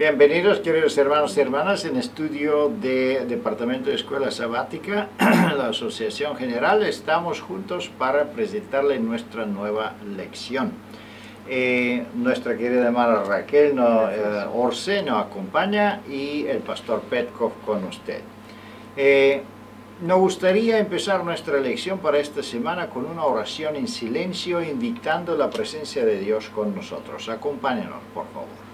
Bienvenidos, queridos hermanos y hermanas, en estudio de Departamento de Escuela Sabática, la Asociación General. Estamos juntos para presentarle nuestra nueva lección. Nuestra querida hermana Raquel Orce nos acompaña y el pastor Petkov con usted. Nos gustaría empezar nuestra lección para esta semana con una oración en silencio, invitando la presencia de Dios con nosotros. Acompáñenos, por favor.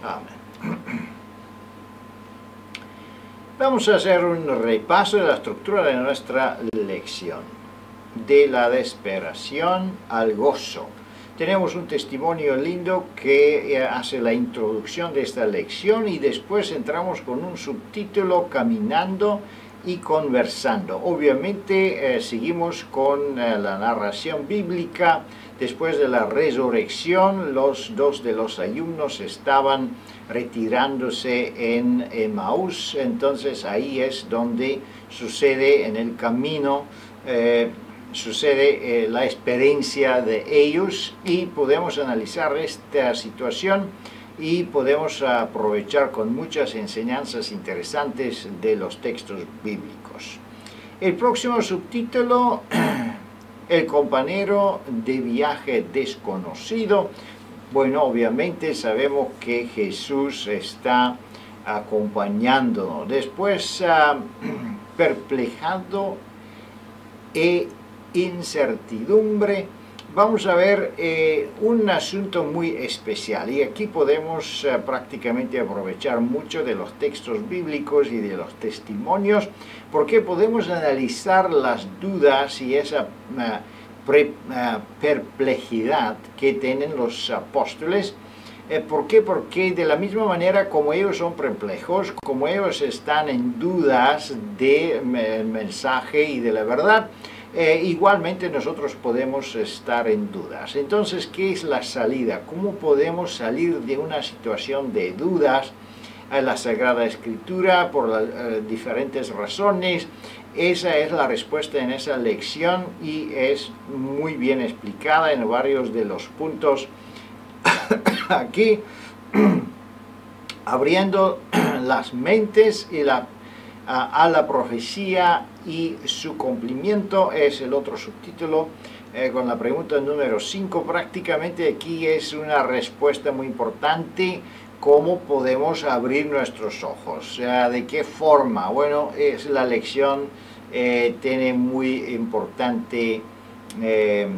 Amén. Vamos a hacer un repaso de la estructura de nuestra lección. De la desesperación al gozo. Tenemos un testimonio lindo que hace la introducción de esta lección y después entramos con un subtítulo caminando y conversando. Obviamente seguimos con la narración bíblica. Después de la resurrección, los dos de los alumnos estaban retirándose en Emaús. Entonces ahí es donde sucede en el camino, sucede la experiencia de ellos, y podemos analizar esta situación y podemos aprovechar con muchas enseñanzas interesantes de los textos bíblicos. El próximo subtítulo, el compañero de viaje desconocido. Bueno, obviamente sabemos que Jesús está acompañándonos. Después, perplejado e incertidumbre, vamos a ver un asunto muy especial, y aquí podemos prácticamente aprovechar mucho de los textos bíblicos y de los testimonios, porque podemos analizar las dudas y esa perplejidad que tienen los apóstoles. ¿Por qué? Porque de la misma manera como ellos son perplejos, como ellos están en dudas del mensaje y de la verdad, igualmente nosotros podemos estar en dudas. Entonces, ¿qué es la salida? ¿Cómo podemos salir de una situación de dudas a la Sagrada Escritura por diferentes razones? Esa es la respuesta en esa lección y es muy bien explicada en varios de los puntos aquí, abriendo las mentes y a la profecía y su cumplimiento es el otro subtítulo, con la pregunta número 5. Prácticamente aquí es una respuesta muy importante. ¿Cómo podemos abrir nuestros ojos? ¿De qué forma? Bueno, es la lección, tiene muy importante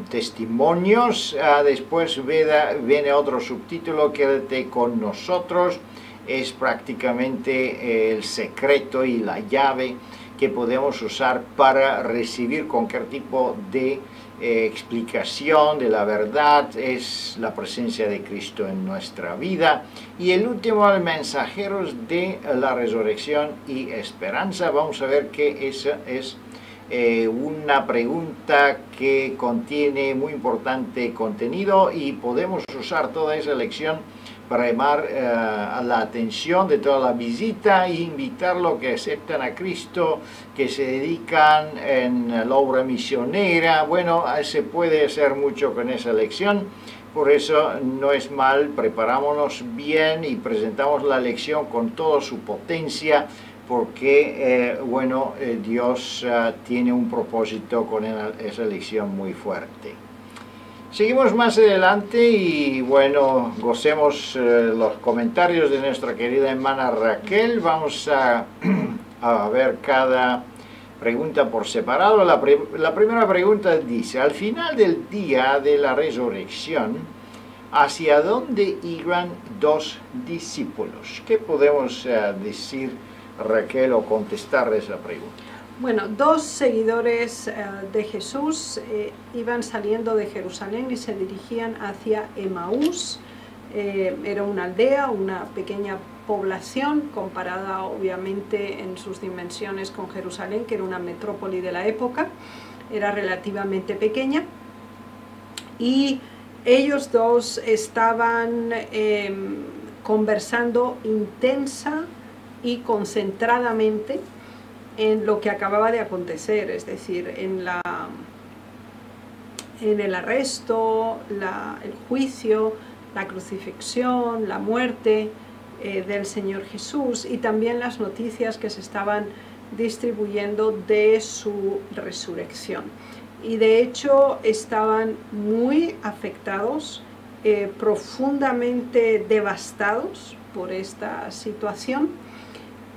testimonios. Después viene otro subtítulo, quédate con nosotros. Es prácticamente el secreto y la llave que podemos usar para recibir cualquier tipo de explicación de la verdad. Es la presencia de Cristo en nuestra vida. Y el último, el mensajeros de la resurrección y esperanza. Vamos a ver que esa es una pregunta que contiene muy importante contenido, y podemos usar toda esa lección para llamar a la atención de toda la visita e invitarlos que aceptan a Cristo, que se dedican en la obra misionera. Bueno, se puede hacer mucho con esa lección, por eso no es mal, preparámonos bien y presentamos la lección con toda su potencia, porque Dios tiene un propósito con esa lección muy fuerte. Seguimos más adelante y bueno, gocemos los comentarios de nuestra querida hermana Raquel. Vamos a ver cada pregunta por separado. La primera pregunta dice: al final del día de la resurrección, ¿hacia dónde iban dos discípulos? ¿Qué podemos decir, Raquel, o contestar esa pregunta? Bueno, dos seguidores de Jesús iban saliendo de Jerusalén y se dirigían hacia Emaús. Era una aldea, una pequeña población, comparada obviamente en sus dimensiones con Jerusalén, que era una metrópoli de la época. Era relativamente pequeña. Y ellos dos estaban conversando intensa y concentradamente en lo que acababa de acontecer, es decir, en en el arresto, el juicio, la crucifixión, la muerte del Señor Jesús, y también las noticias que se estaban distribuyendo de su resurrección. Y de hecho estaban muy afectados, profundamente devastados por esta situación,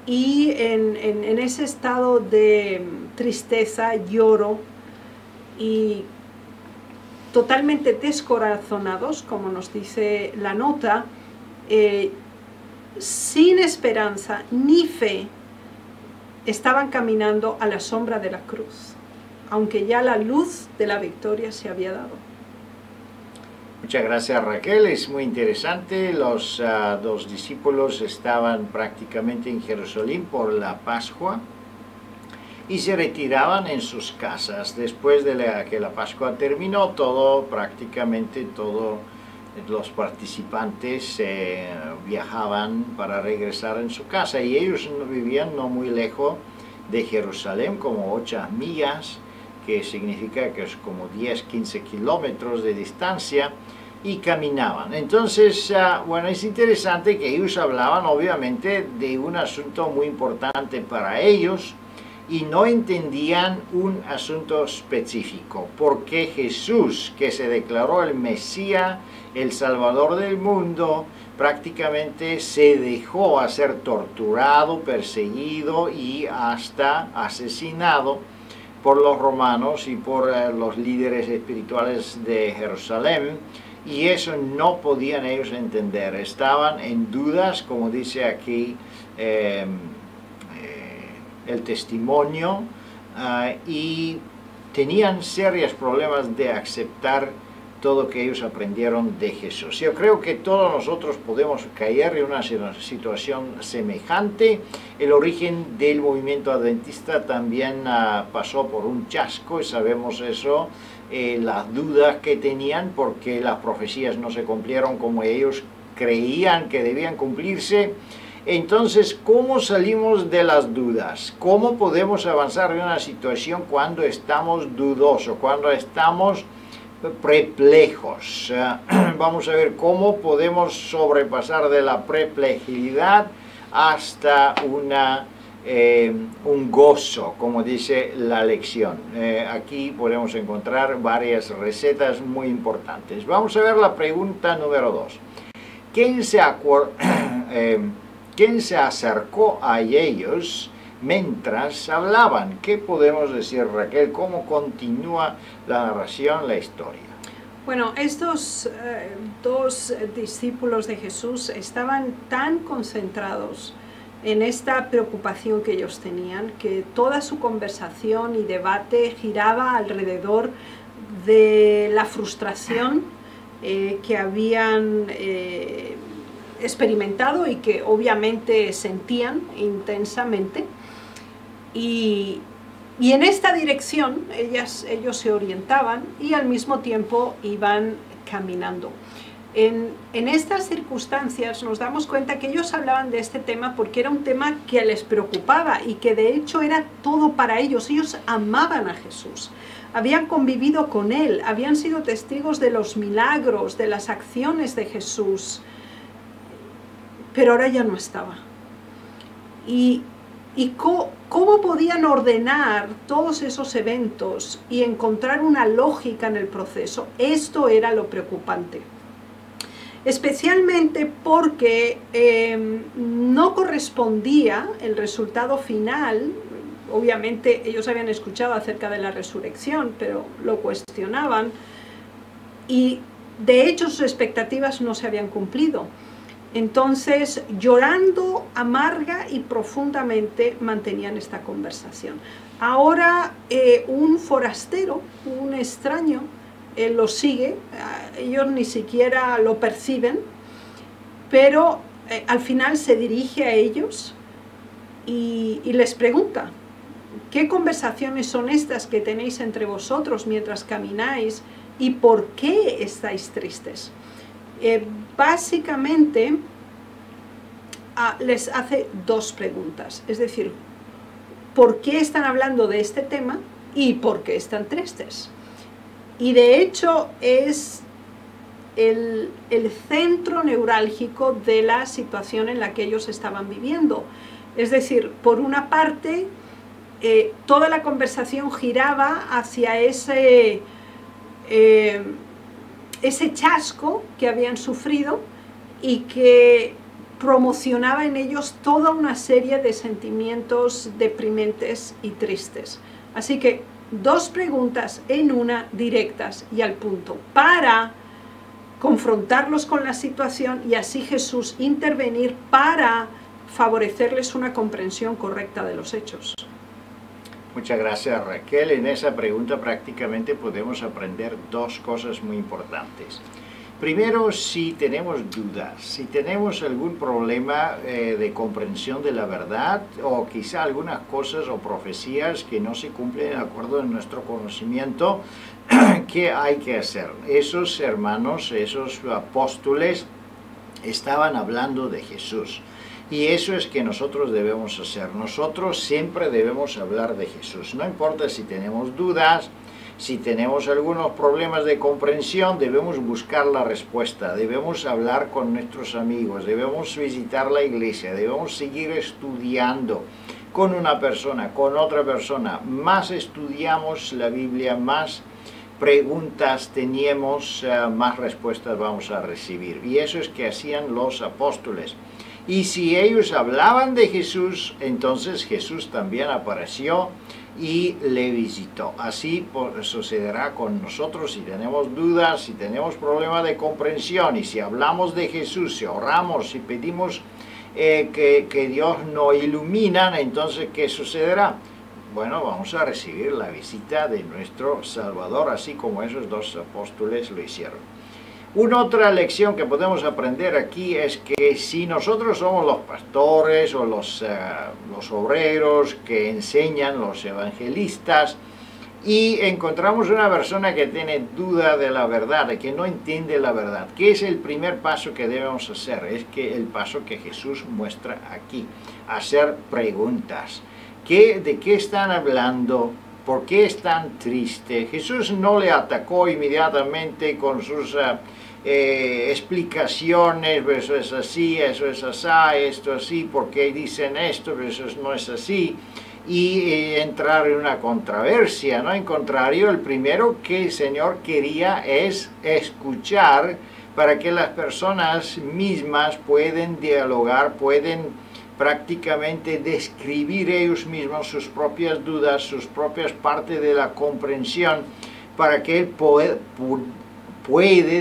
y en ese estado de tristeza, lloro y totalmente descorazonados, como nos dice la nota, sin esperanza ni fe, estaban caminando a la sombra de la cruz, aunque ya la luz de la victoria se había dado. Muchas gracias, Raquel, es muy interesante. Los dos discípulos estaban prácticamente en Jerusalén por la Pascua y se retiraban en sus casas. Después de que la Pascua terminó, prácticamente todos los participantes viajaban para regresar en su casa, y ellos vivían no muy lejos de Jerusalén, como 8 millas, que significa que es como 10-15 kilómetros de distancia, y caminaban. Entonces, bueno, es interesante que ellos hablaban obviamente de un asunto muy importante para ellos, y no entendían un asunto específico, porque Jesús, que se declaró el Mesías, el Salvador del mundo, prácticamente se dejó a ser torturado, perseguido y hasta asesinado por los romanos y por los líderes espirituales de Jerusalén, y eso no podían ellos entender. Estaban en dudas, como dice aquí el testimonio, y tenían serios problemas de aceptar todo lo que ellos aprendieron de Jesús. Yo creo que todos nosotros podemos caer en una situación semejante. El origen del movimiento adventista también pasó por un chasco, y sabemos eso, las dudas que tenían porque las profecías no se cumplieron como ellos creían que debían cumplirse. Entonces, ¿cómo salimos de las dudas? ¿Cómo podemos avanzar en una situación cuando estamos dudosos, cuando estamos perplejos? Vamos a ver cómo podemos sobrepasar de la perplejidad hasta un gozo, como dice la lección. Aquí podemos encontrar varias recetas muy importantes. Vamos a ver la pregunta número 2. ¿Quién se acercó a ellos mientras hablaban? ¿Qué podemos decir, Raquel? ¿Cómo continúa la narración, la historia? Bueno, estos dos discípulos de Jesús estaban tan concentrados en esta preocupación que ellos tenían, que toda su conversación y debate giraba alrededor de la frustración que habían experimentado y que obviamente sentían intensamente, y en esta dirección ellos se orientaban y al mismo tiempo iban caminando. En estas circunstancias nos damos cuenta que ellos hablaban de este tema porque era un tema que les preocupaba y que de hecho era todo para ellos. Ellos amaban a Jesús, habían convivido con Él, habían sido testigos de los milagros, de las acciones de Jesús, pero ahora ya no estaba. ¿Y cómo podían ordenar todos esos eventos y encontrar una lógica en el proceso? Esto era lo preocupante. Especialmente porque no correspondía el resultado final. Obviamente ellos habían escuchado acerca de la resurrección, pero lo cuestionaban, y de hecho sus expectativas no se habían cumplido. Entonces, llorando amarga y profundamente, mantenían esta conversación. Ahora un forastero, un extraño, los sigue, ellos ni siquiera lo perciben, pero al final se dirige a ellos y les pregunta: ¿qué conversaciones son estas que tenéis entre vosotros mientras camináis y por qué estáis tristes? Básicamente les hace dos preguntas, es decir, ¿por qué están hablando de este tema y por qué están tristes? y de hecho es el centro neurálgico de la situación en la que ellos estaban viviendo. Es decir, por una parte, toda la conversación giraba hacia ese chasco que habían sufrido y que promocionaba en ellos toda una serie de sentimientos deprimentes y tristes. Así que 2 preguntas en una, directas y al punto, para confrontarlos con la situación y así Jesús intervenir para favorecerles una comprensión correcta de los hechos. Muchas gracias, Raquel. En esa pregunta prácticamente podemos aprender 2 cosas muy importantes. Primero, si tenemos dudas, si tenemos algún problema de comprensión de la verdad o quizá algunas cosas o profecías que no se cumplen de acuerdo con nuestro conocimiento, ¿qué hay que hacer? Esos hermanos, esos apóstoles estaban hablando de Jesús. Y eso es que nosotros debemos hacer. Nosotros siempre debemos hablar de Jesús. No importa si tenemos dudas, si tenemos algunos problemas de comprensión, debemos buscar la respuesta, debemos hablar con nuestros amigos, debemos visitar la iglesia, debemos seguir estudiando con una persona, con otra persona. Más estudiamos la Biblia, más preguntas teníamos, más respuestas vamos a recibir. Y eso es que hacían los apóstoles. Y si ellos hablaban de Jesús, entonces Jesús también apareció y le visitó. Así sucederá con nosotros si tenemos dudas, si tenemos problemas de comprensión, y si hablamos de Jesús, si oramos, si pedimos que Dios nos ilumina, entonces ¿qué sucederá? Bueno, vamos a recibir la visita de nuestro Salvador, así como esos 2 apóstoles lo hicieron. Una otra lección que podemos aprender aquí es que si nosotros somos los pastores o los obreros que enseñan, los evangelistas, y encontramos una persona que tiene duda de la verdad, que no entiende la verdad, ¿qué es el primer paso que debemos hacer? Es que el paso que Jesús muestra aquí, hacer preguntas. ¿De qué están hablando? ¿Por qué es tan triste? Jesús no le atacó inmediatamente con sus explicaciones, eso es así, eso es así, esto así, ¿por qué dicen esto? Eso no es así, y entrar en una controversia, ¿no? En contrario, el primero que el Señor quería es escuchar para que las personas mismas pueden dialogar, pueden prácticamente describir ellos mismos sus propias dudas, sus propias partes de la comprensión, para que Él puede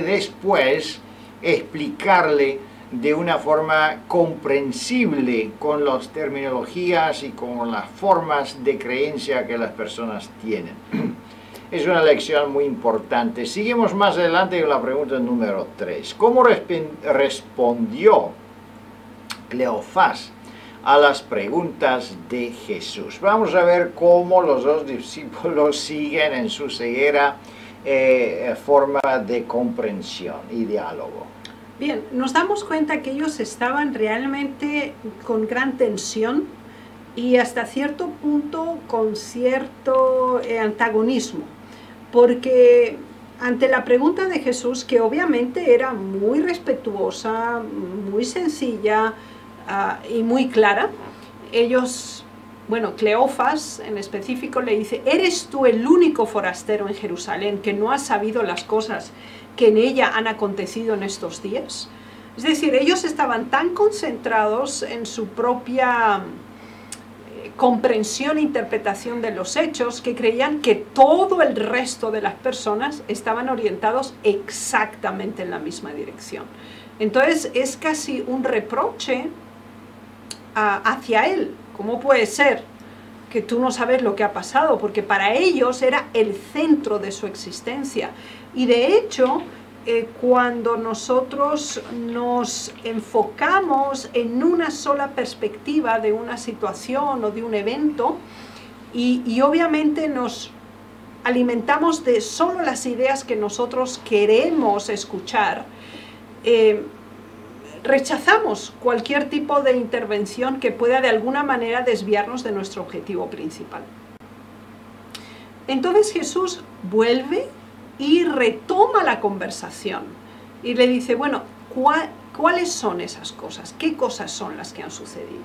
después explicarle de una forma comprensible con las terminologías y con las formas de creencia que las personas tienen. Es una lección muy importante. Seguimos más adelante con la pregunta número 3. ¿Cómo respondió Cleofás a las preguntas de Jesús? Vamos a ver cómo los 2 discípulos siguen en su ceguera forma de comprensión y diálogo. Bien, nos damos cuenta que ellos estaban realmente con gran tensión y hasta cierto punto con cierto antagonismo, porque ante la pregunta de Jesús, que obviamente era muy respetuosa, muy sencilla y muy clara, ellos, bueno, Cleofás en específico le dice: ¿eres tú el único forastero en Jerusalén que no ha sabido las cosas que en ella han acontecido en estos días? Es decir, ellos estaban tan concentrados en su propia comprensión e interpretación de los hechos que creían que todo el resto de las personas estaban orientados exactamente en la misma dirección. Entonces es casi un reproche hacia él. ¿Cómo puede ser que tú no sabes lo que ha pasado? Porque para ellos era el centro de su existencia. Y de hecho, cuando nosotros nos enfocamos en una sola perspectiva de una situación o de un evento, y obviamente nos alimentamos de solo las ideas que nosotros queremos escuchar, rechazamos cualquier tipo de intervención que pueda de alguna manera desviarnos de nuestro objetivo principal. Entonces Jesús vuelve y retoma la conversación y le dice, bueno, ¿cuáles son esas cosas? ¿Qué cosas son las que han sucedido?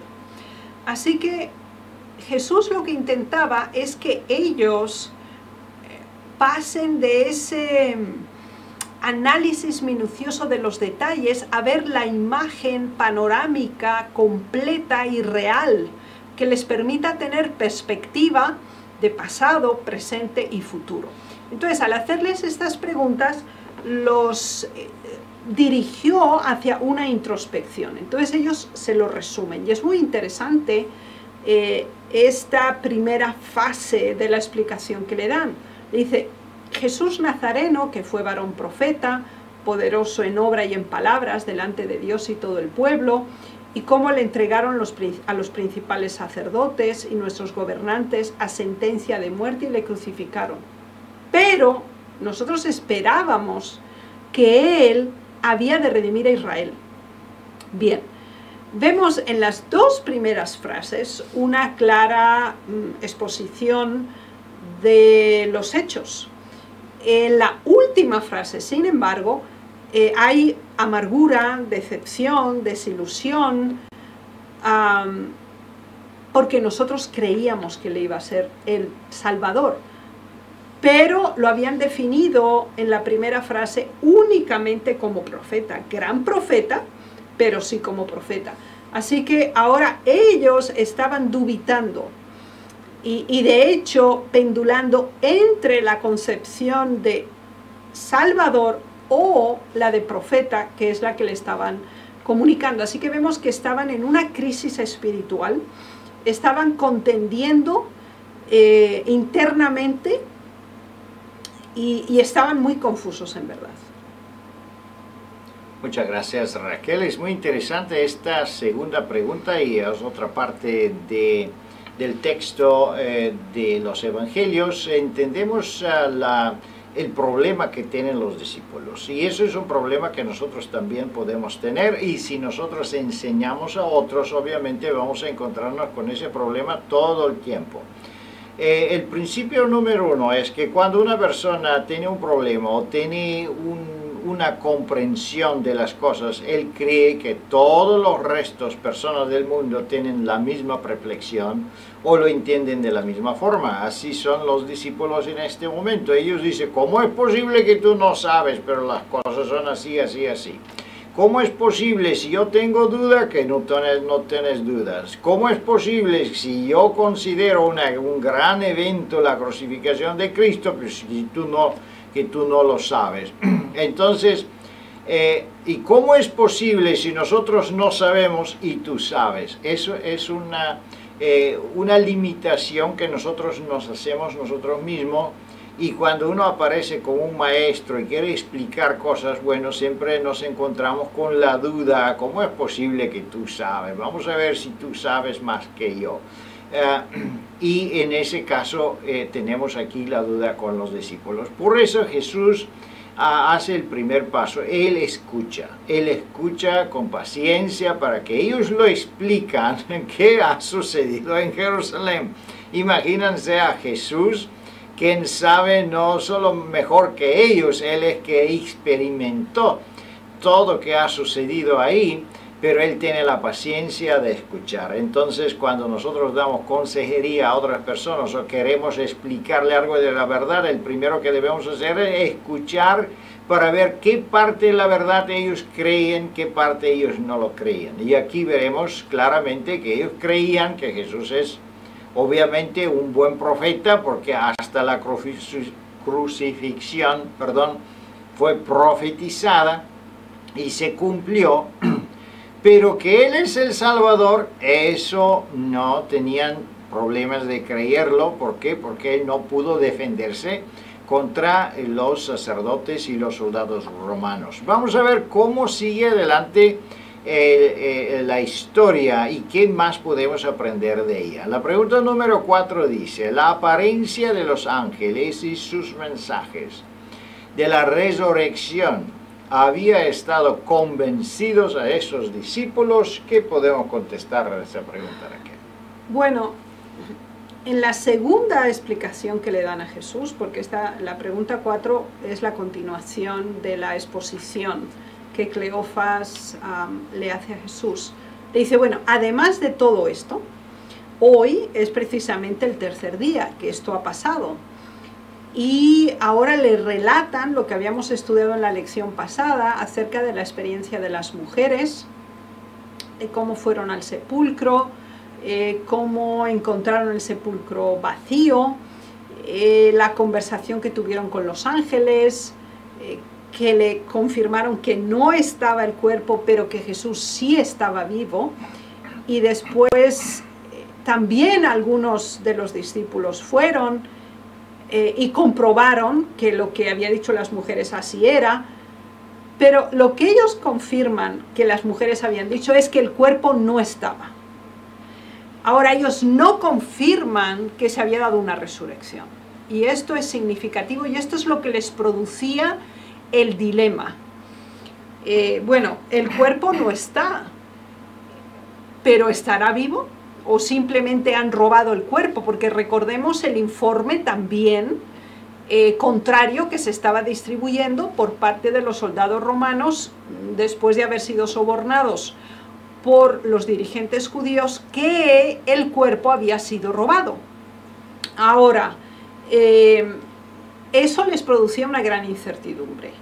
Así que Jesús lo que intentaba es que ellos pasen de ese análisis minucioso de los detalles a ver la imagen panorámica, completa y real, que les permita tener perspectiva de pasado, presente y futuro. Entonces, al hacerles estas preguntas, los dirigió hacia una introspección. Entonces ellos se lo resumen. Y es muy interesante esta primera fase de la explicación que le dan. Dice, Jesús Nazareno, que fue varón profeta, poderoso en obra y en palabras delante de Dios y todo el pueblo, y cómo le entregaron a los principales sacerdotes y nuestros gobernantes a sentencia de muerte y le crucificaron. Pero nosotros esperábamos que Él había de redimir a Israel. Bien, vemos en las dos primeras frases una clara exposición de los hechos. En la última frase, sin embargo, hay amargura, decepción, desilusión, porque nosotros creíamos que Él iba a ser el Salvador, pero lo habían definido en la primera frase únicamente como profeta, gran profeta, pero sí como profeta. Así que ahora ellos estaban dubitando y de hecho pendulando entre la concepción de Salvador o la de profeta, que es la que le estaban comunicando. Así que vemos que estaban en una crisis espiritual, estaban contendiendo internamente y estaban muy confusos en verdad. Muchas gracias, Raquel. Es muy interesante esta segunda pregunta y es otra parte del texto de los evangelios. Entendemos el problema que tienen los discípulos, y eso es un problema que nosotros también podemos tener, y si nosotros enseñamos a otros, obviamente vamos a encontrarnos con ese problema todo el tiempo. El principio número uno es que cuando una persona tiene un problema o tiene una comprensión de las cosas, él cree que todos los restos, personas del mundo, tienen la misma reflexión o lo entienden de la misma forma. Así son los discípulos en este momento. Ellos dicen, ¿cómo es posible que tú no sabes, pero las cosas son así, así, así? ¿Cómo es posible si yo tengo duda que no tienes dudas? ¿Cómo es posible si yo considero un gran evento la crucificación de Cristo que tú no lo sabes? Entonces, ¿y cómo es posible si nosotros no sabemos y tú sabes? Eso es una limitación que nosotros nos hacemos nosotros mismos. Y cuando uno aparece como un maestro y quiere explicar cosas, bueno, siempre nos encontramos con la duda, ¿cómo es posible que tú sabes? Vamos a ver si tú sabes más que yo. Y en ese caso tenemos aquí la duda con los discípulos. Por eso Jesús hace el primer paso. Él escucha con paciencia para que ellos lo explican qué ha sucedido en Jerusalén. Imagínense a Jesús, quien sabe no solo mejor que ellos, Él es que experimentó todo lo que ha sucedido ahí, pero Él tiene la paciencia de escuchar. Entonces, cuando nosotros damos consejería a otras personas o queremos explicarle algo de la verdad, el primero que debemos hacer es escuchar para ver qué parte de la verdad ellos creen, qué parte ellos no lo creían. Y aquí veremos claramente que ellos creían que Jesús es obviamente un buen profeta, porque hasta la crucifixión, fue profetizada y se cumplió, pero que Él es el Salvador, eso no tenían problemas de creerlo. ¿Por qué? Porque Él no pudo defenderse contra los sacerdotes y los soldados romanos. Vamos a ver cómo sigue adelante la historia y qué más podemos aprender de ella. La pregunta número 4 dice: la apariencia de los ángeles y sus mensajes de la resurrección había estado convencidos a esos discípulos. ¿Qué podemos contestar a esa pregunta, Raquel? Bueno, En la segunda explicación que le dan a Jesús, porque la pregunta 4 es la continuación de la exposición que Cleofas le hace a Jesús, le dice, bueno, además de todo esto, hoy es precisamente el tercer día que esto ha pasado. Y ahora le relatan lo que habíamos estudiado en la lección pasada acerca de la experiencia de las mujeres, de cómo fueron al sepulcro, cómo encontraron el sepulcro vacío, la conversación que tuvieron con los ángeles, que le confirmaron que no estaba el cuerpo, pero que Jesús sí estaba vivo. Y después también algunos de los discípulos fueron y comprobaron que lo que había dicho las mujeres así era. Pero lo que ellos confirman que las mujeres habían dicho es que el cuerpo no estaba. Ahora ellos no confirman que se había dado una resurrección. Y esto es significativo y esto es lo que les producía el dilema. Bueno, el cuerpo no está, pero ¿estará vivo? ¿O simplemente han robado el cuerpo? Porque recordemos el informe también contrario que se estaba distribuyendo por parte de los soldados romanos después de haber sido sobornados por los dirigentes judíos, que el cuerpo había sido robado. Ahora, eso les producía una gran incertidumbre.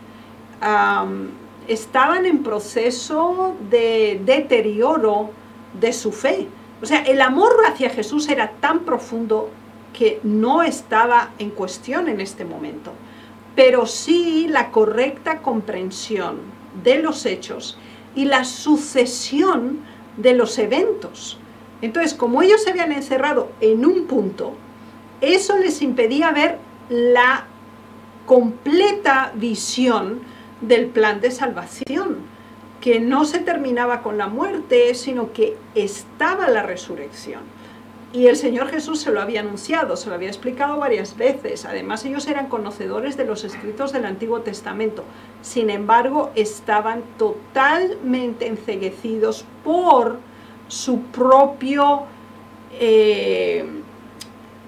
Estaban en proceso de deterioro de su fe. O sea, el amor hacia Jesús era tan profundo que no estaba en cuestión en este momento, pero sí la correcta comprensión de los hechos y la sucesión de los eventos. Entonces, como ellos se habían encerrado en un punto, eso les impedía ver la completa visión del plan de salvación, que no se terminaba con la muerte, sino que estaba la resurrección. Y el Señor Jesús se lo había anunciado, se lo había explicado varias veces. Además, ellos eran conocedores de los escritos del Antiguo Testamento. Sin embargo, estaban totalmente enceguecidos por su propio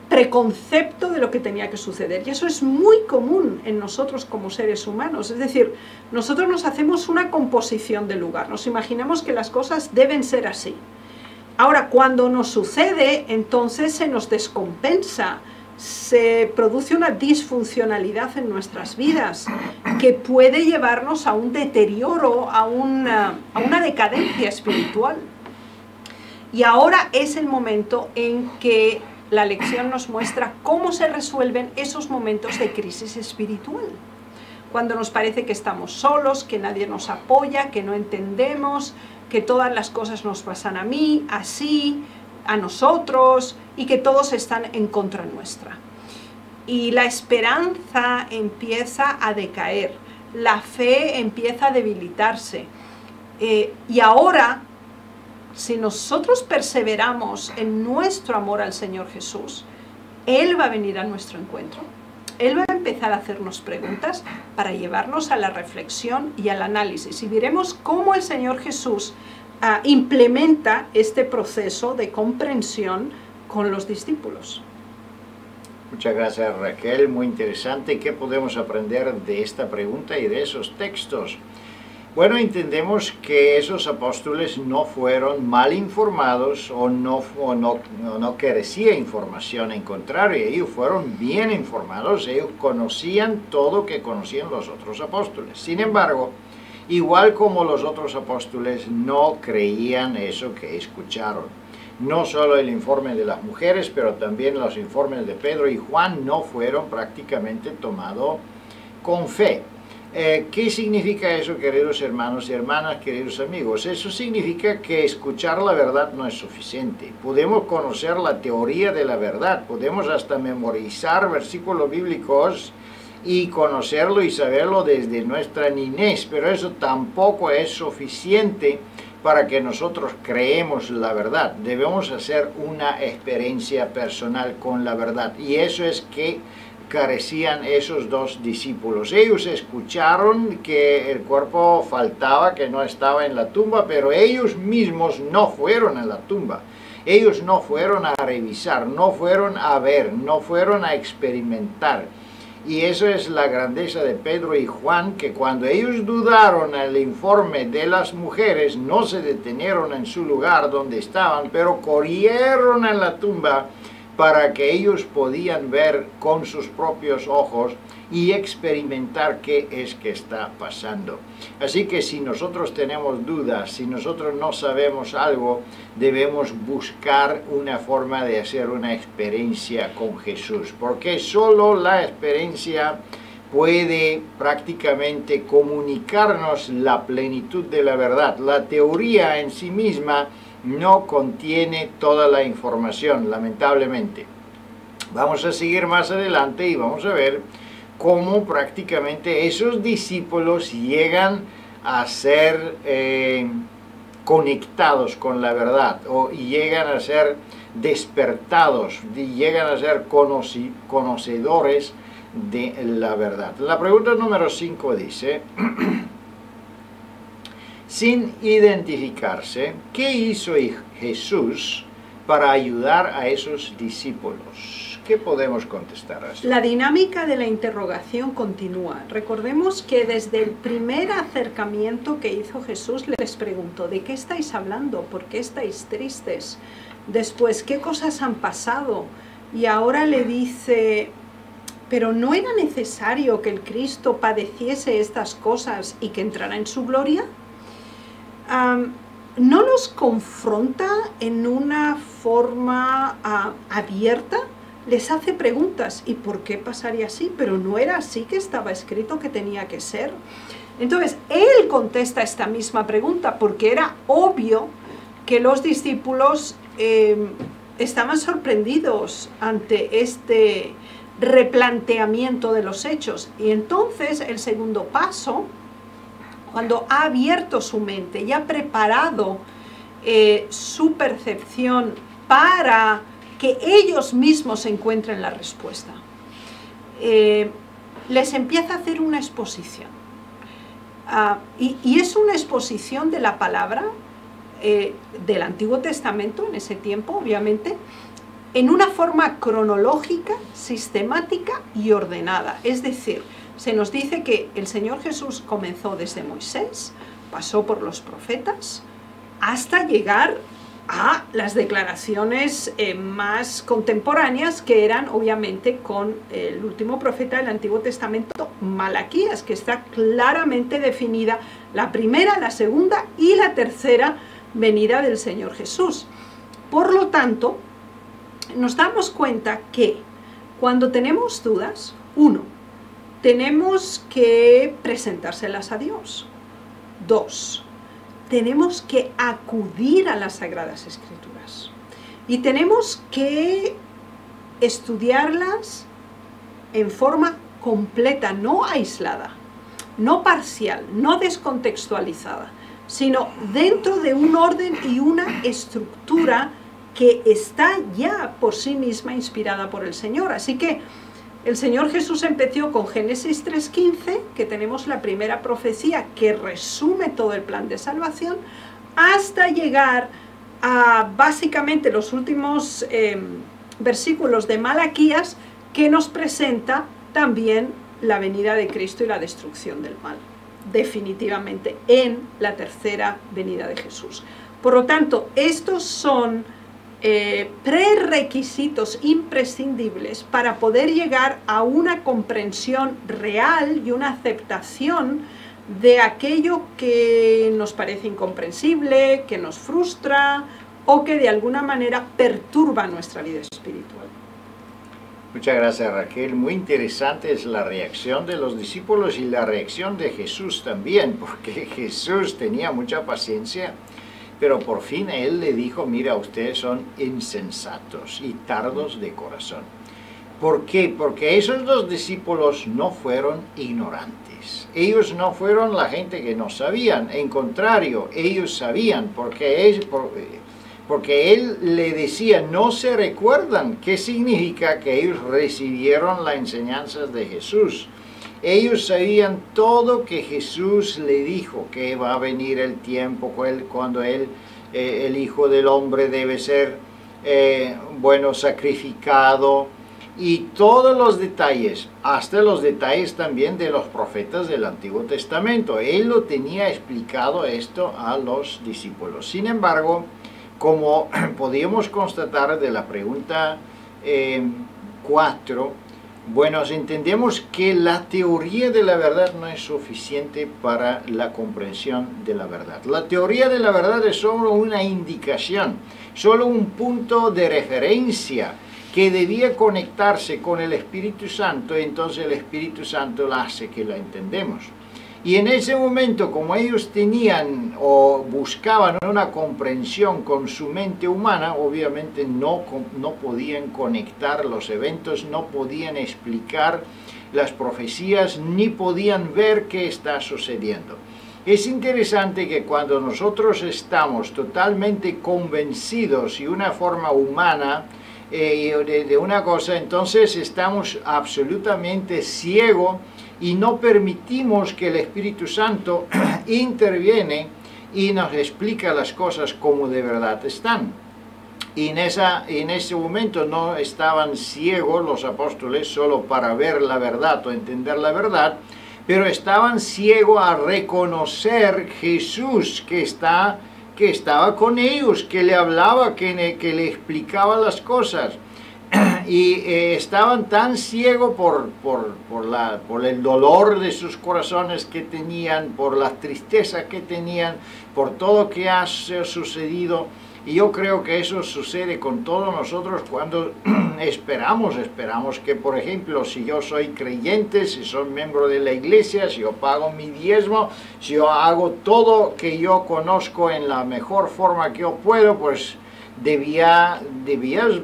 preconcepto de lo que tenía que suceder. Y eso es muy común en nosotros como seres humanos. Es decir, nosotros nos hacemos una composición del lugar. Nos imaginamos que las cosas deben ser así. Ahora, cuando nos sucede, entonces se nos descompensa, se produce una disfuncionalidad en nuestras vidas que puede llevarnos a un deterioro, a una decadencia espiritual. Y ahora es el momento en que la lección nos muestra cómo se resuelven esos momentos de crisis espiritual. Cuando nos parece que estamos solos, que nadie nos apoya, que no entendemos, que todas las cosas nos pasan a mí, así, a nosotros, y que todos están en contra nuestra. Y la esperanza empieza a decaer, la fe empieza a debilitarse. Y ahora, si nosotros perseveramos en nuestro amor al Señor Jesús, Él va a venir a nuestro encuentro. Él va a empezar a hacernos preguntas para llevarnos a la reflexión y al análisis. Y veremos cómo el Señor Jesús implementa este proceso de comprensión con los discípulos. Muchas gracias, Raquel. Muy interesante. ¿Qué podemos aprender de esta pregunta y de esos textos? Bueno, entendemos que esos apóstoles no fueron mal informados o no carecía información, en contrario, ellos fueron bien informados, ellos conocían todo que conocían los otros apóstoles. Sin embargo, igual como los otros apóstoles, no creían eso que escucharon. No solo el informe de las mujeres, pero también los informes de Pedro y Juan no fueron prácticamente tomados con fe. ¿Qué significa eso, queridos hermanos y hermanas, queridos amigos? Eso significa que escuchar la verdad no es suficiente. Podemos conocer la teoría de la verdad, podemos hasta memorizar versículos bíblicos y conocerlo y saberlo desde nuestra niñez, pero eso tampoco es suficiente para que nosotros creemos la verdad. Debemos hacer una experiencia personal con la verdad, y eso es que carecían esos dos discípulos. Ellos escucharon que el cuerpo faltaba, que no estaba en la tumba, pero ellos mismos no fueron a la tumba. Ellos no fueron a revisar, no fueron a ver, no fueron a experimentar. Y eso es la grandeza de Pedro y Juan, que cuando ellos dudaron el informe de las mujeres, no se detenieron en su lugar donde estaban, pero corrieron a la tumba para que ellos podían ver con sus propios ojos y experimentar qué es que está pasando. Así que si nosotros tenemos dudas, si nosotros no sabemos algo, debemos buscar una forma de hacer una experiencia con Jesús, porque solo la experiencia puede prácticamente comunicarnos la plenitud de la verdad. La teoría en sí misma no contiene toda la información, lamentablemente. Vamos a seguir más adelante y vamos a ver cómo prácticamente esos discípulos llegan a ser conectados con la verdad, o llegan a ser despertados, llegan a ser conocedores de la verdad. La pregunta número 5 dice: sin identificarse, ¿qué hizo Jesús para ayudar a esos discípulos? ¿Qué podemos contestar a esto? La dinámica de la interrogación continúa. Recordemos que desde el primer acercamiento que hizo Jesús les preguntó: ¿de qué estáis hablando? ¿Por qué estáis tristes? Después, ¿qué cosas han pasado? Y ahora le dice: ¿pero no era necesario que el Cristo padeciese estas cosas y que entrara en su gloria? ¿No los confronta en una forma abierta? Les hace preguntas: ¿y por qué pasaría así? Pero no era así que estaba escrito que tenía que ser. Entonces, él contesta esta misma pregunta porque era obvio que los discípulos estaban sorprendidos ante este replanteamiento de los hechos. Y entonces, el segundo paso, cuando ha abierto su mente y ha preparado su percepción para que ellos mismos encuentren la respuesta, les empieza a hacer una exposición. Y es una exposición de la palabra del Antiguo Testamento en ese tiempo, obviamente, en una forma cronológica, sistemática y ordenada. Es decir, se nos dice que el Señor Jesús comenzó desde Moisés, pasó por los profetas, hasta llegar a las declaraciones más contemporáneas, que eran obviamente con el último profeta del Antiguo Testamento, Malaquías, que está claramente definida la primera, la segunda y la tercera venida del Señor Jesús. Por lo tanto, nos damos cuenta que cuando tenemos dudas, uno, tenemos que presentárselas a Dios. Dos, tenemos que acudir a las Sagradas Escrituras. Y tenemos que estudiarlas en forma completa, no aislada, no parcial, no descontextualizada, sino dentro de un orden y una estructura que está ya por sí misma inspirada por el Señor. Así que el Señor Jesús empezó con Génesis 3:15, que tenemos la primera profecía que resume todo el plan de salvación, hasta llegar a básicamente los últimos versículos de Malaquías, que nos presenta también la venida de Cristo y la destrucción del mal, definitivamente en la tercera venida de Jesús. Por lo tanto, estos son prerequisitos imprescindibles para poder llegar a una comprensión real y una aceptación de aquello que nos parece incomprensible, que nos frustra o que de alguna manera perturba nuestra vida espiritual. Muchas gracias, Raquel. Muy interesante es la reacción de los discípulos y la reacción de Jesús también, porque Jesús tenía mucha paciencia, pero por fin Él le dijo: mira, ustedes son insensatos y tardos de corazón. ¿Por qué? Porque esos dos discípulos no fueron ignorantes. Ellos no fueron la gente que no sabían. En contrario, ellos sabían, porque Él le decía: no se recuerdan. ¿Qué significa? Que ellos recibieron las enseñanzas de Jesús. Ellos sabían todo que Jesús le dijo, que va a venir el tiempo cuando el Hijo del Hombre debe ser bueno, sacrificado, y todos los detalles, hasta los detalles también de los profetas del Antiguo Testamento. Él lo tenía explicado esto a los discípulos. Sin embargo, como podíamos constatar de la pregunta 4, bueno, entendemos que la teoría de la verdad no es suficiente para la comprensión de la verdad. La teoría de la verdad es solo una indicación, solo un punto de referencia que debía conectarse con el Espíritu Santo, y entonces el Espíritu Santo la hace que la entendemos. Y en ese momento, como ellos tenían o buscaban una comprensión con su mente humana, obviamente no podían conectar los eventos, no podían explicar las profecías, ni podían ver qué está sucediendo. Es interesante que cuando nosotros estamos totalmente convencidos y una forma humana de una cosa, entonces estamos absolutamente ciegos y no permitimos que el Espíritu Santo interviene y nos explica las cosas como de verdad están. Y en ese momento no estaban ciegos los apóstoles solo para ver la verdad o entender la verdad, pero estaban ciegos a reconocer Jesús que estaba con ellos, que le hablaba, que le explicaba las cosas. Y estaban tan ciegos por el dolor de sus corazones que tenían, por la tristeza que tenían, por todo lo que ha sucedido. Y yo creo que eso sucede con todos nosotros cuando esperamos que, por ejemplo, si yo soy creyente, si soy miembro de la iglesia, si yo pago mi diezmo, si yo hago todo que yo conozco en la mejor forma que yo puedo, pues debía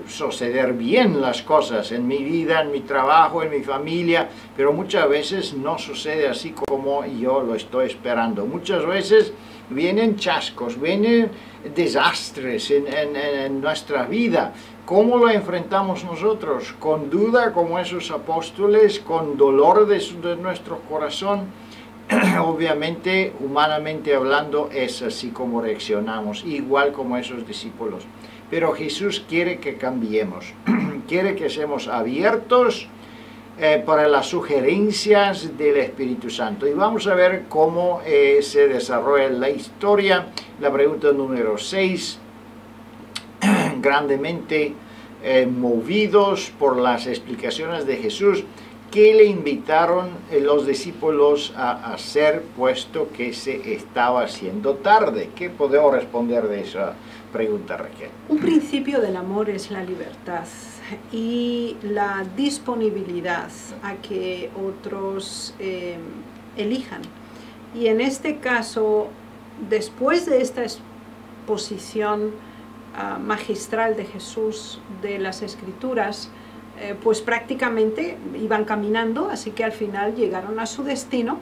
suceder bien las cosas en mi vida, en mi trabajo, en mi familia, pero muchas veces no sucede así como yo lo estoy esperando. Muchas veces vienen chascos, vienen desastres en nuestra vida. ¿Cómo lo enfrentamos nosotros? ¿Con duda como esos apóstoles? ¿Con dolor de nuestro corazón? Obviamente, humanamente hablando, es así como reaccionamos, igual como esos discípulos. Pero Jesús quiere que cambiemos, quiere que seamos abiertos para las sugerencias del Espíritu Santo. Y vamos a ver cómo se desarrolla la historia. La pregunta número 6, grandemente movidos por las explicaciones de Jesús, ¿qué le invitaron los discípulos a hacer, puesto que se estaba haciendo tarde? ¿Qué podemos responder de esa pregunta, Raquel? Un principio del amor es la libertad y la disponibilidad a que otros elijan. Y en este caso, después de esta exposición magistral de Jesús de las Escrituras, pues prácticamente iban caminando, así que al final llegaron a su destino.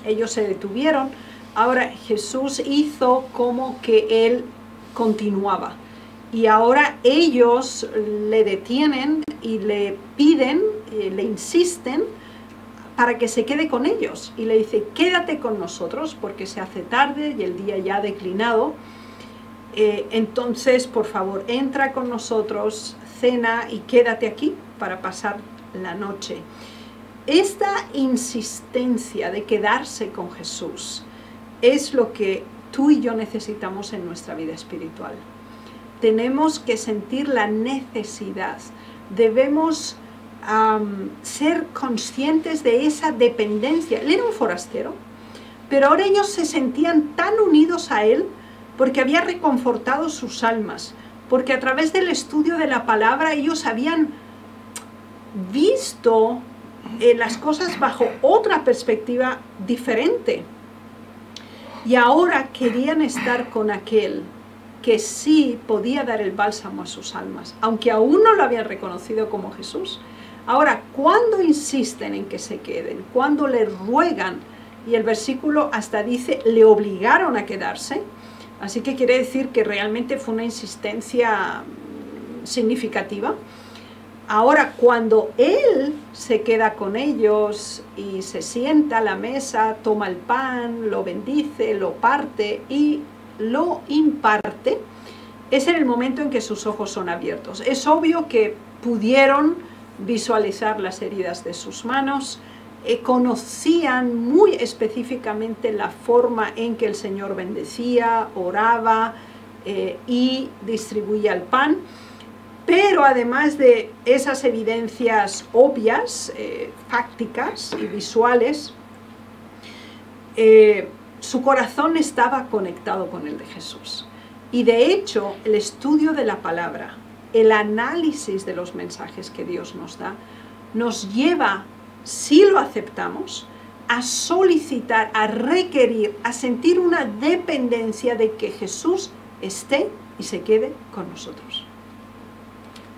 Ellos se detuvieron. Ahora Jesús hizo como que Él continuaba. Y ahora ellos le detienen y le piden, le insisten para que se quede con ellos. Y le dice, quédate con nosotros porque se hace tarde y el día ya ha declinado. Entonces, por favor, entra con nosotros, cena y quédate aquí para pasar la noche. Esta insistencia de quedarse con Jesús es lo que tú y yo necesitamos en nuestra vida espiritual. Tenemos que sentir la necesidad, debemos ser conscientes de esa dependencia. Él era un forastero, pero ahora ellos se sentían tan unidos a Él porque había reconfortado sus almas, porque a través del estudio de la palabra ellos habían visto las cosas bajo otra perspectiva diferente. Y ahora querían estar con aquel que sí podía dar el bálsamo a sus almas, aunque aún no lo habían reconocido como Jesús. Ahora, cuando insisten en que se queden, cuando le ruegan, y el versículo hasta dice, le obligaron a quedarse, así que quiere decir que realmente fue una insistencia significativa. Ahora, cuando Él se queda con ellos y se sienta a la mesa, toma el pan, lo bendice, lo parte y lo imparte, es en el momento en que sus ojos son abiertos. Es obvio que pudieron visualizar las heridas de sus manos, conocían muy específicamente la forma en que el Señor bendecía, oraba y distribuía el pan. Pero además de esas evidencias obvias, fácticas y visuales, su corazón estaba conectado con el de Jesús. Y de hecho, el estudio de la palabra, el análisis de los mensajes que Dios nos da, nos lleva, si lo aceptamos, a solicitar, a requerir, a sentir una dependencia de que Jesús esté y se quede con nosotros.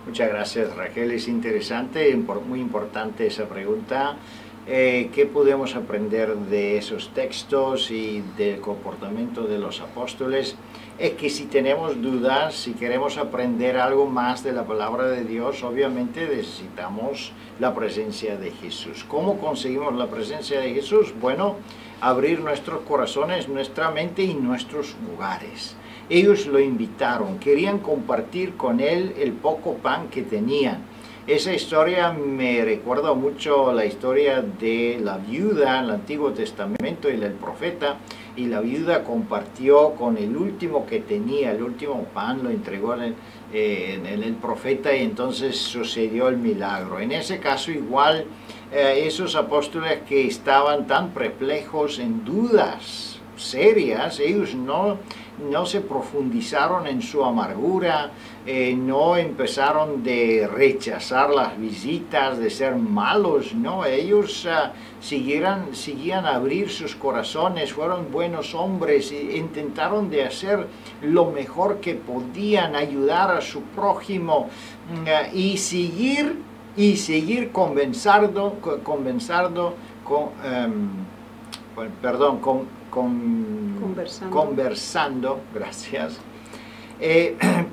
Muchas gracias, Raquel. Es interesante, muy importante esa pregunta. ¿Qué podemos aprender de esos textos y del comportamiento de los apóstoles? Es que si tenemos dudas, si queremos aprender algo más de la palabra de Dios, obviamente necesitamos la presencia de Jesús. ¿Cómo conseguimos la presencia de Jesús? Bueno, abrir nuestros corazones, nuestra mente y nuestros lugares. Ellos lo invitaron, querían compartir con él el poco pan que tenían. Esa historia me recuerda mucho la historia de la viuda en el Antiguo Testamento y del profeta. Y la viuda compartió con el último que tenía, el último pan lo entregó en el profeta y entonces sucedió el milagro. En ese caso igual esos apóstoles que estaban tan perplejos en dudas serias, ellos no se profundizaron en su amargura, no empezaron de rechazar las visitas, de ser malos, no, ellos seguían a abrir sus corazones, fueron buenos hombres e intentaron de hacer lo mejor que podían, ayudar a su prójimo y seguir conversando, gracias,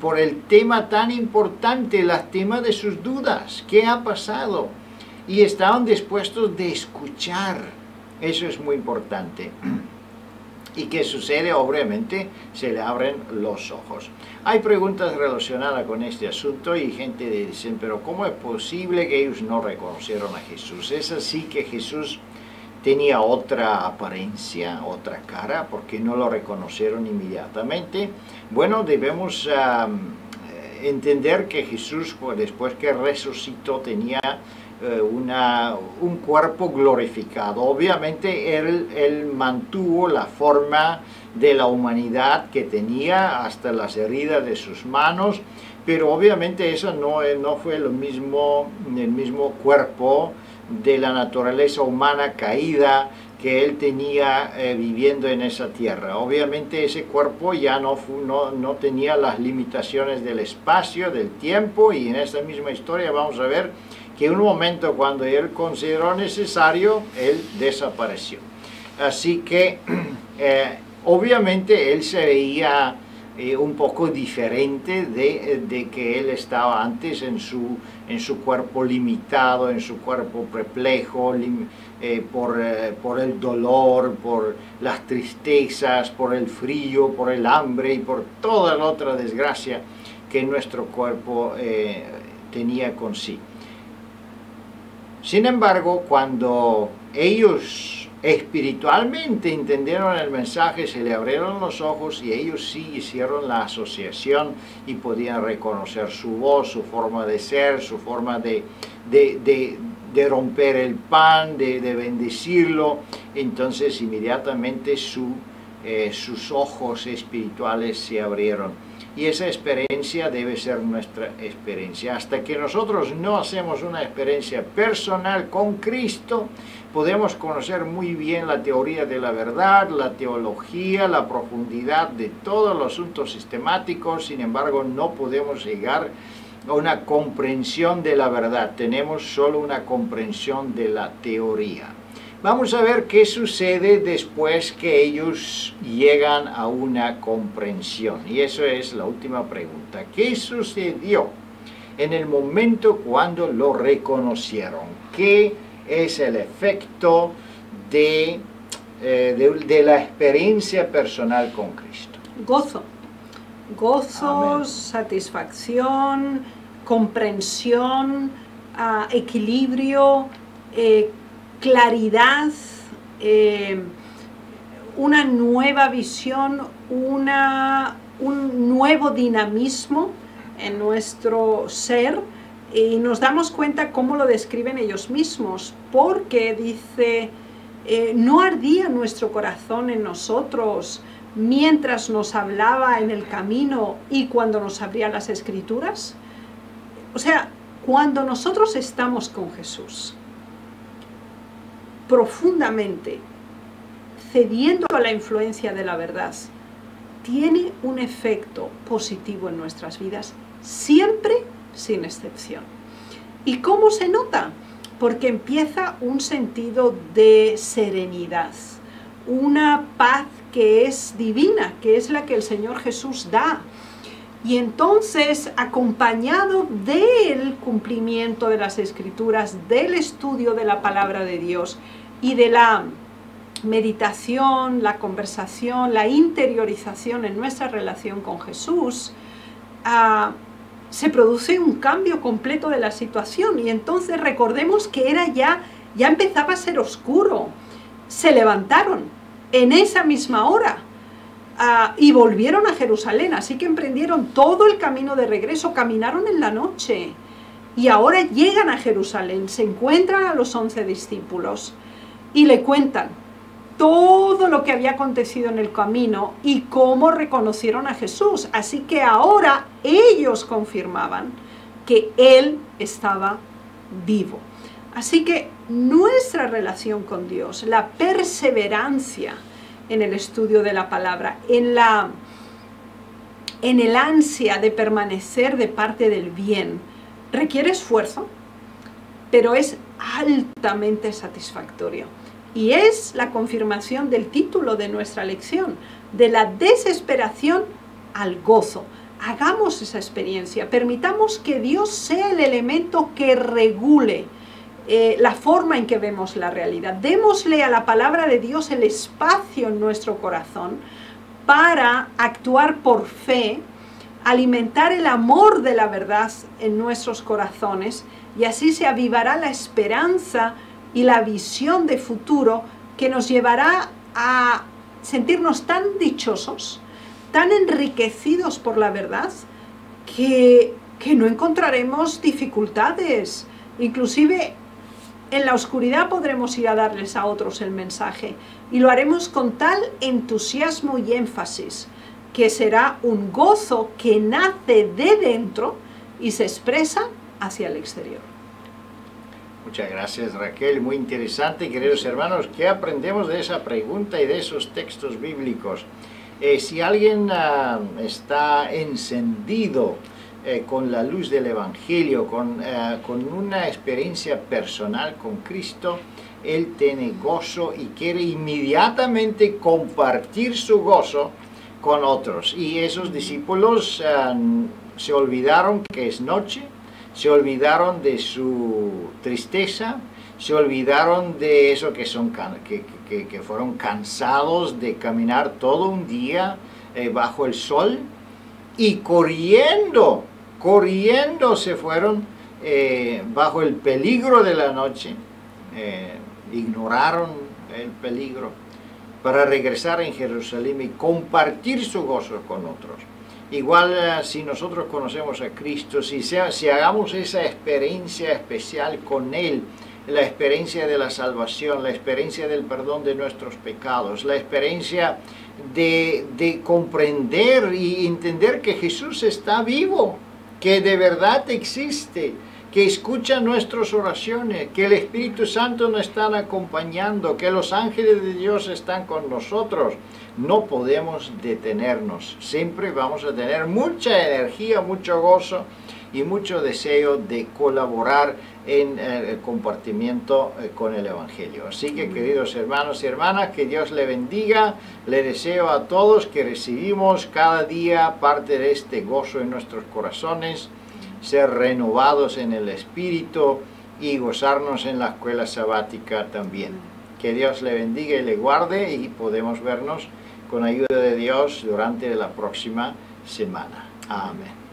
por el tema tan importante, el tema de sus dudas, ¿qué ha pasado? Y estaban dispuestos de escuchar, eso es muy importante. ¿Y qué sucede? Obviamente se le abren los ojos. Hay preguntas relacionadas con este asunto y gente dice, pero ¿cómo es posible que ellos no reconocieron a Jesús? Es así que Jesús tenía otra apariencia, otra cara, porque no lo reconocieron inmediatamente. Bueno, debemos entender que Jesús, después que resucitó, tenía un cuerpo glorificado. Obviamente él mantuvo la forma de la humanidad que tenía hasta las heridas de sus manos, pero obviamente eso no fue el mismo cuerpo de la naturaleza humana caída que él tenía viviendo en esa tierra. Obviamente ese cuerpo ya no tenía las limitaciones del espacio, del tiempo, y en esta misma historia vamos a ver que en un momento cuando él consideró necesario, él desapareció. Así que obviamente él se veía un poco diferente de que él estaba antes en su cuerpo limitado, en su cuerpo perplejo, por el dolor, por las tristezas, por el frío, por el hambre y por toda la otra desgracia que nuestro cuerpo tenía consigo. Sin embargo, cuando ellos espiritualmente entendieron el mensaje, se le abrieron los ojos y ellos sí hicieron la asociación y podían reconocer su voz, su forma de ser, su forma de romper el pan, de bendecirlo. Entonces inmediatamente sus ojos espirituales se abrieron. Y esa experiencia debe ser nuestra experiencia. Hasta que nosotros no hacemos una experiencia personal con Cristo, podemos conocer muy bien la teoría de la verdad, la teología, la profundidad de todos los asuntos sistemáticos. Sin embargo, no podemos llegar a una comprensión de la verdad. Tenemos solo una comprensión de la teoría. Vamos a ver qué sucede después que ellos llegan a una comprensión. Y eso es la última pregunta. ¿Qué sucedió en el momento cuando lo reconocieron? ¿Qué es el efecto de la experiencia personal con Cristo? Gozo. Gozos, Amén. satisfacción, comprensión, equilibrio, claridad, una nueva visión, un nuevo dinamismo en nuestro ser, y nos damos cuenta cómo lo describen ellos mismos, porque dice, no ardía nuestro corazón en nosotros mientras nos hablaba en el camino y cuando nos abría las Escrituras. O sea, cuando nosotros estamos con Jesús, profundamente cediendo a la influencia de la verdad, tiene un efecto positivo en nuestras vidas, siempre sin excepción. ¿Y cómo se nota? Porque empieza un sentido de serenidad, una paz que es divina, que es la que el Señor Jesús da. Y entonces, acompañado del cumplimiento de las Escrituras, del estudio de la palabra de Dios y de la meditación, la conversación, la interiorización en nuestra relación con Jesús, se produce un cambio completo de la situación. Y entonces recordemos que ya empezaba a ser oscuro. Se levantaron en esa misma hora y volvieron a Jerusalén, así que emprendieron todo el camino de regreso, caminaron en la noche y ahora llegan a Jerusalén, se encuentran a los 11 discípulos y le cuentan todo lo que había acontecido en el camino y cómo reconocieron a Jesús. Así que ahora ellos confirmaban que Él estaba vivo. Así que nuestra relación con Dios, la perseverancia en el estudio de la palabra, en el ansia de permanecer de parte del bien, requiere esfuerzo, pero es altamente satisfactorio. Y es la confirmación del título de nuestra lección, de la desesperación al gozo. Hagamos esa experiencia, permitamos que Dios sea el elemento que regule la forma en que vemos la realidad. Démosle a la palabra de Dios el espacio en nuestro corazón para actuar por fe, alimentar el amor de la verdad en nuestros corazones, y así se avivará la esperanza y la visión de futuro que nos llevará a sentirnos tan dichosos, tan enriquecidos por la verdad, que no encontraremos dificultades. Inclusive en la oscuridad podremos ir a darles a otros el mensaje, y lo haremos con tal entusiasmo y énfasis que será un gozo que nace de dentro y se expresa hacia el exterior. Muchas gracias, Raquel, muy interesante. Queridos hermanos, ¿qué aprendemos de esa pregunta y de esos textos bíblicos? Si alguien está encendido con la luz del Evangelio, con una experiencia personal con Cristo, él tiene gozo y quiere inmediatamente compartir su gozo con otros. Y esos discípulos se olvidaron que es noche, se olvidaron de su tristeza, se olvidaron de eso que fueron cansados de caminar todo un día bajo el sol, y corriendo se fueron bajo el peligro de la noche, ignoraron el peligro para regresar en Jerusalén y compartir su gozo con otros. Igual si nosotros conocemos a Cristo, si hagamos esa experiencia especial con Él, la experiencia de la salvación, la experiencia del perdón de nuestros pecados, la experiencia de comprender y entender que Jesús está vivo, que de verdad existe, que escucha nuestras oraciones, que el Espíritu Santo nos está acompañando, que los ángeles de Dios están con nosotros. No podemos detenernos, siempre vamos a tener mucha energía, mucho gozo y mucho deseo de colaborar en el compartimiento con el Evangelio. Así que, queridos hermanos y hermanas, que Dios le bendiga. Le deseo a todos que recibimos cada día parte de este gozo en nuestros corazones, ser renovados en el Espíritu y gozarnos en la escuela sabática también. Que Dios le bendiga y le guarde, y podemos vernos con ayuda de Dios durante la próxima semana. Amén.